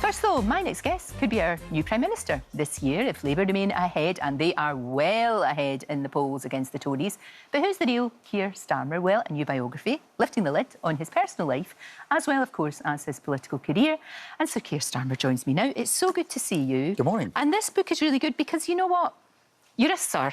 First though, my next guest could be our new Prime Minister this year if Labour remain ahead, and they are well ahead in the polls against the Tories. But who's the real Keir Starmer? Well, a new biography, lifting the lid on his personal life, as well, of course, as his political career. And Sir Keir Starmer joins me now. It's so good to see you. Good morning. And this book is really good because, you know what? You're a sir.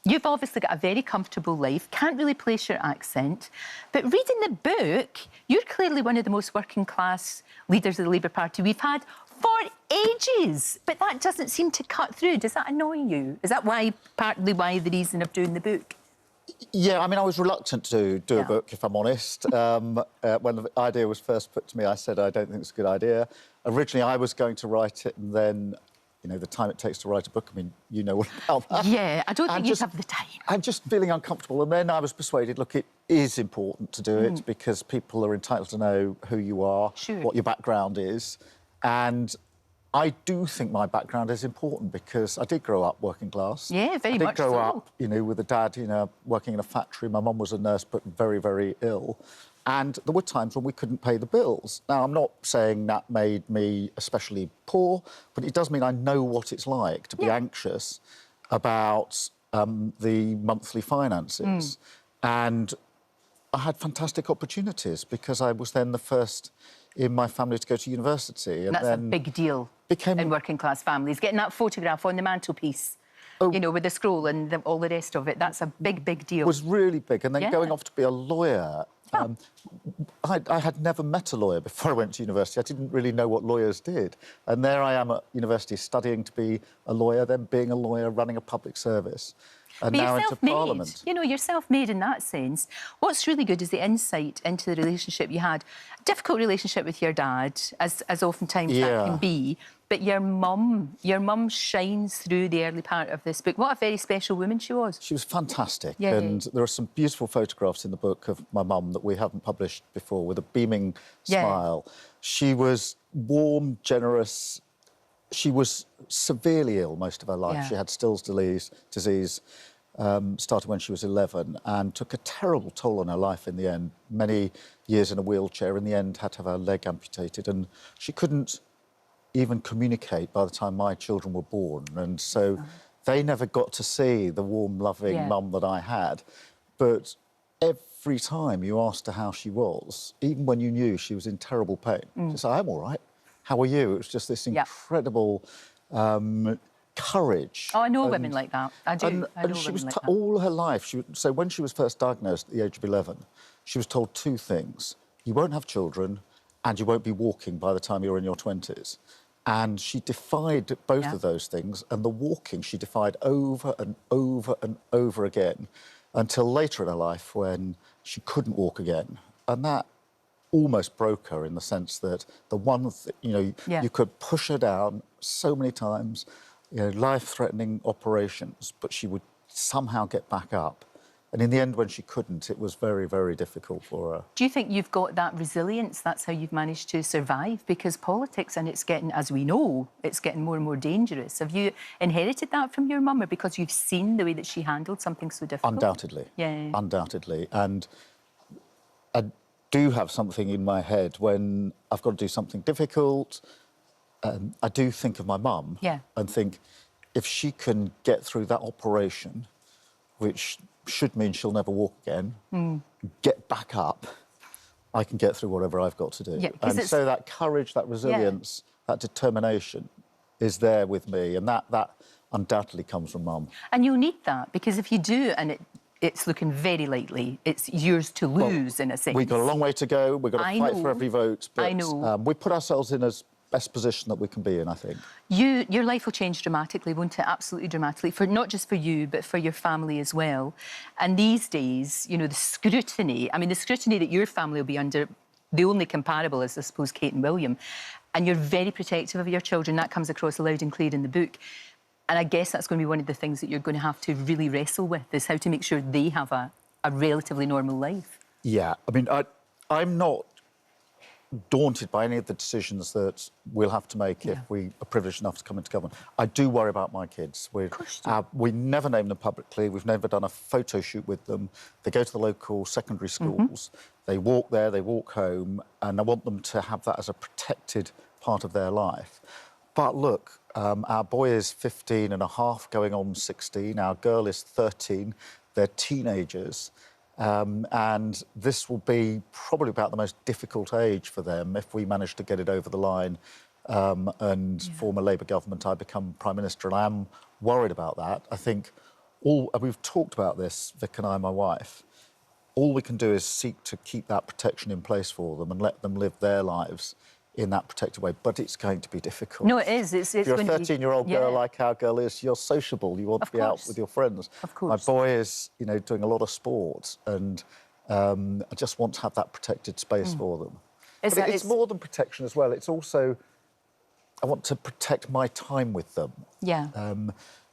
You've obviously got a very comfortable life, can't really place your accent. But reading the book, you're clearly one of the most working-class leaders of the Labour Party we've had for ages. But that doesn't seem to cut through. Does that annoy you? Is that partly why the reason of doing the book? Yeah, I mean, I was reluctant to do a book, if I'm honest. When the idea was first put to me, I said, I don't think it's a good idea. Originally, I was going to write it, and then, you know, the time it takes to write a book, I mean, you know all about that. Yeah, I don't think you have the time. I'm just feeling uncomfortable. And then I was persuaded, look, it is important to do it because people are entitled to know who you are, what your background is. And I do think my background is important because I did grow up working class. Yeah, very much so. I did grow up, you know, with a dad, you know, working in a factory. My mum was a nurse, but very, very ill. And there were times when we couldn't pay the bills. Now, I'm not saying that made me especially poor, but it does mean I know what it's like to be anxious about the monthly finances. And I had fantastic opportunities because I was then the first in my family to go to university. And that's a big deal in working-class families. Getting that photograph on the mantelpiece, you know, with the scroll and all the rest of it, that's a big, big deal. It was really big. And then going off to be a lawyer, I had never met a lawyer before I went to university. I didn't really know what lawyers did. And there I am at university studying to be a lawyer, then being a lawyer, running a public service. And now into Parliament. You know, you're self-made in that sense. What's really good is the insight into the relationship you had. A difficult relationship with your dad, as oftentimes that can be. But your mum shines through the early part of this book. What a very special woman she was. She was fantastic. And there are some beautiful photographs in the book of my mum that we haven't published before, with a beaming smile. She was warm, generous. She was severely ill most of her life. She had Still's disease, started when she was 11 and took a terrible toll on her life in the end. Many years in a wheelchair. In the end, had to have her leg amputated. And she couldn't even communicate by the time my children were born. And so they never got to see the warm, loving mum that I had. But every time you asked her how she was, even when you knew she was in terrible pain, she said, I'm all right. How are you? It was just this incredible courage. Oh, I know women like that. I do. I know she was women like that. All her life. So when she was first diagnosed at the age of 11, she was told two things. You won't have children and you won't be walking by the time you're in your 20s. And she defied both of those things. And the walking she defied over and over and over again until later in her life when she couldn't walk again. And that almost broke her in the sense that the one thing, you know, you could push her down so many times, you know, life-threatening operations, but she would somehow get back up. And in the end, when she couldn't, it was very, very difficult for her. Do you think you've got that resilience? That's how you've managed to survive? Because politics, and it's getting, as we know, it's getting more and more dangerous. Have you inherited that from your mum, or because you've seen the way that she handled something so difficult? Undoubtedly. Yeah. Undoubtedly. And I do have something in my head when I've got to do something difficult. I do think of my mum and think if she can get through that operation, which should mean she'll never walk again, get back up, I can get through whatever I've got to do. Yeah, and so that courage, that resilience, that determination is there with me, and that undoubtedly comes from Mum. And you'll need that, because if you do, and it's looking very likely, it's yours to lose, in a sense. We've got a long way to go. We've got to fight for every vote. But I know. We put ourselves in as best position that we can be in, I think. Your life will change dramatically, won't it? Absolutely dramatically, for not just for you, but for your family as well. And these days, you know, the scrutiny, I mean, the scrutiny that your family will be under, the only comparable is, I suppose, Kate and William. And you're very protective of your children. That comes across loud and clear in the book. And I guess that's going to be one of the things that you're going to have to really wrestle with, is how to make sure they have a relatively normal life. Yeah, I mean, I'm not daunted by any of the decisions that we'll have to make if we are privileged enough to come into government. I do worry about my kids. We never name them publicly. We've never done a photo shoot with them. They go to the local secondary schools. They walk there, they walk home, and I want them to have that as a protected part of their life. But look, our boy is 15 and a half, going on 16. Our girl is 13. They're teenagers. And this will be probably about the most difficult age for them if we manage to get it over the line and form a Labour government. I become Prime Minister, and I am worried about that. I think we've talked about this, Vic and I, my wife. All we can do is seek to keep that protection in place for them and let them live their lives in that protected way. But it's going to be difficult. No, it is. It's if you're a going 13-year-old girl like our girl is, you're sociable. You want to be out with your friends. Of course. My boy is, doing a lot of sport, and I just want to have that protected space for them. It's more than protection as well. It's also, I want to protect my time with them. Yeah.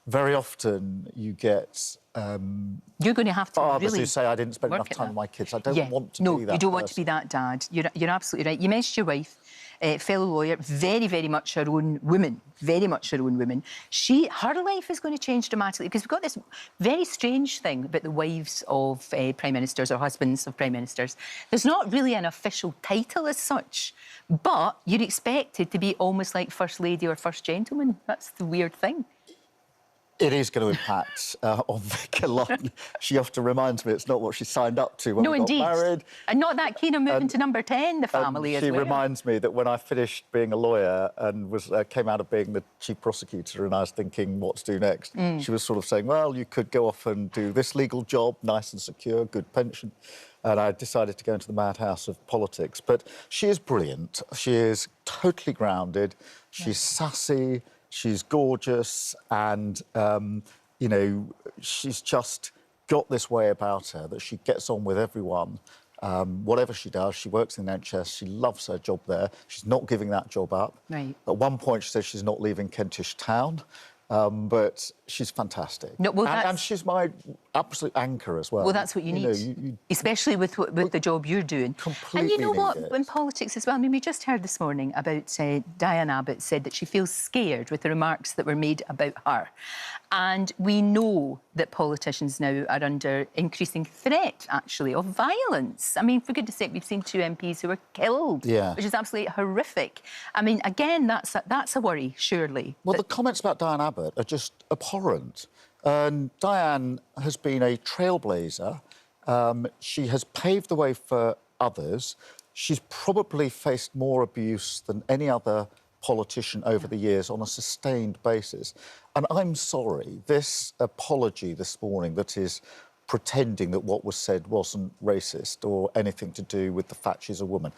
Very often you get you're going to have to fathers really who say, I didn't spend enough time with my kids. I don't want to be that No, you don't want to person. be that dad. You're absolutely right. You mentioned your wife, fellow lawyer, very, very much her own woman, very much her own woman. Her life is going to change dramatically because we've got this very strange thing about the wives of Prime Ministers or husbands of Prime Ministers. There's not really an official title as such, but you're expected to be almost like First Lady or First Gentleman. That's the weird thing. It is going to impact on Vic a lot. She often reminds me it's not what she signed up to when we got married. And not that keen on moving to number 10, the family as well. She reminds me that when I finished being a lawyer and came out of being the chief prosecutor and I was thinking what to do next, she was sort of saying, well, you could go off and do this legal job, nice and secure, good pension. And I decided to go into the madhouse of politics. But she is brilliant. She is totally grounded. She's sassy. She's gorgeous and, she's just got this way about her that she gets on with everyone. Whatever she does, she works in the NHS, she loves her job there. She's not giving that job up. Right. At one point, she says she's not leaving Kentish Town, but she's fantastic. No, well, and she's my absolute anchor as well. Well, that's what you need, especially with the job you're doing. Completely. And you know what, in politics as well, I mean, we just heard this morning about Diane Abbott said that she feels scared with the remarks that were made about her. And we know that politicians now are under increasing threat, actually, of violence. I mean, for goodness sake, we've seen 2 MPs who were killed, which is absolutely horrific. I mean, again, that's a worry, surely. Well, the comments about Diane Abbott are just abhorrent. Diane has been a trailblazer. She has paved the way for others. She's probably faced more abuse than any other politician over the years on a sustained basis. And I'm sorry, this apology this morning that is pretending that what was said wasn't racist or anything to do with the fact she's a woman,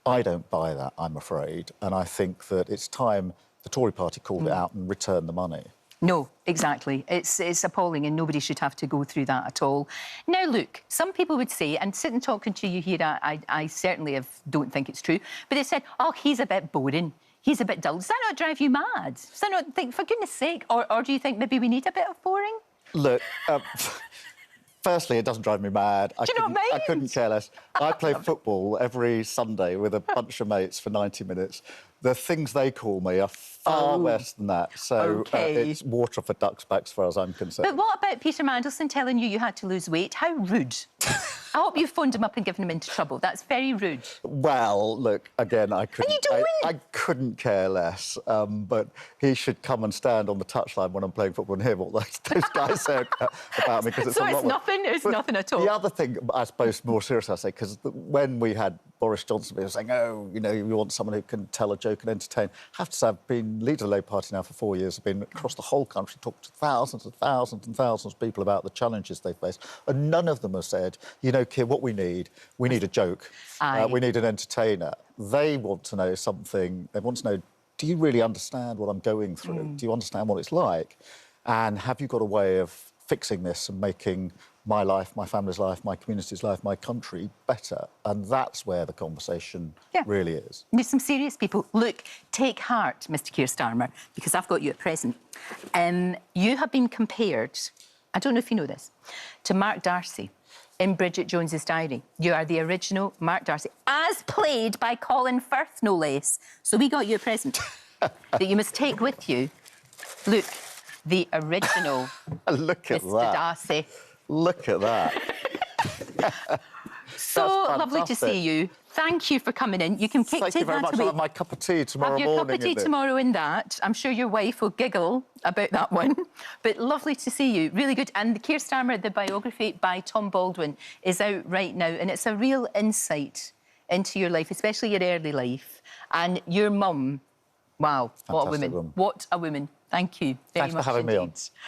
I don't buy that, I'm afraid. And I think that it's time the Tory party called it out and returned the money. No, exactly. It's appalling and nobody should have to go through that at all. Now, look, some people would say, and sitting talking to you here, I certainly don't think it's true, but they said, oh, he's a bit boring. He's a bit dull. Does that not drive you mad? Does that not think, for goodness sake, or do you think maybe we need a bit of boring? Look, firstly, it doesn't drive me mad. Do you not mind? I couldn't care less. I play football every Sunday with a bunch of mates for 90 minutes. The things they call me are far worse than that. So it's water for ducks back as far as I'm concerned. But what about Peter Mandelson telling you had to lose weight? How rude. I hope you phoned him up and given him into trouble. That's very rude. Well, look, again, I couldn't care less. But he should come and stand on the touchline when I'm playing football and hear what those guys say about me. Because it's nothing. It's nothing at all. The other thing, I suppose, more serious, I say, because when we had Boris Johnson, he was saying, oh, you want someone who can tell a joke and entertain. I have to say, I've been leader of the Labour Party now for 4 years. I've been across the whole country, talked to thousands and thousands and thousands of people about the challenges they face. And none of them have said, Keir, what we need a joke. We need an entertainer. They want to know something. They want to know, do you really understand what I'm going through? Do you understand what it's like? And have you got a way of fixing this and making my life, my family's life, my community's life, my country better? And that's where the conversation really is. There's some serious people. Look, take heart, Mr. Keir Starmer, because I've got you at present. You have been compared, I don't know if you know this, to Mark Darcy in Bridget Jones's Diary. You are the original Mark Darcy, as played by Colin Firth, no less. So we got you a present that you must take with you. Look, the original Look at Mr. Darcy. Look at that. So lovely to see you. thank you for coming in. You can take Thank you very that much. away. I'll have my cup of tea tomorrow Have morning. your cup of tea tomorrow in that. I'm sure your wife will giggle about that one. But lovely to see you. Really good. And the Keir Starmer, the biography by Tom Baldwin, is out right now. And it's a real insight into your life, especially your early life. And your mum, wow, what a woman. What a woman. Thank you very much Thanks for having me on.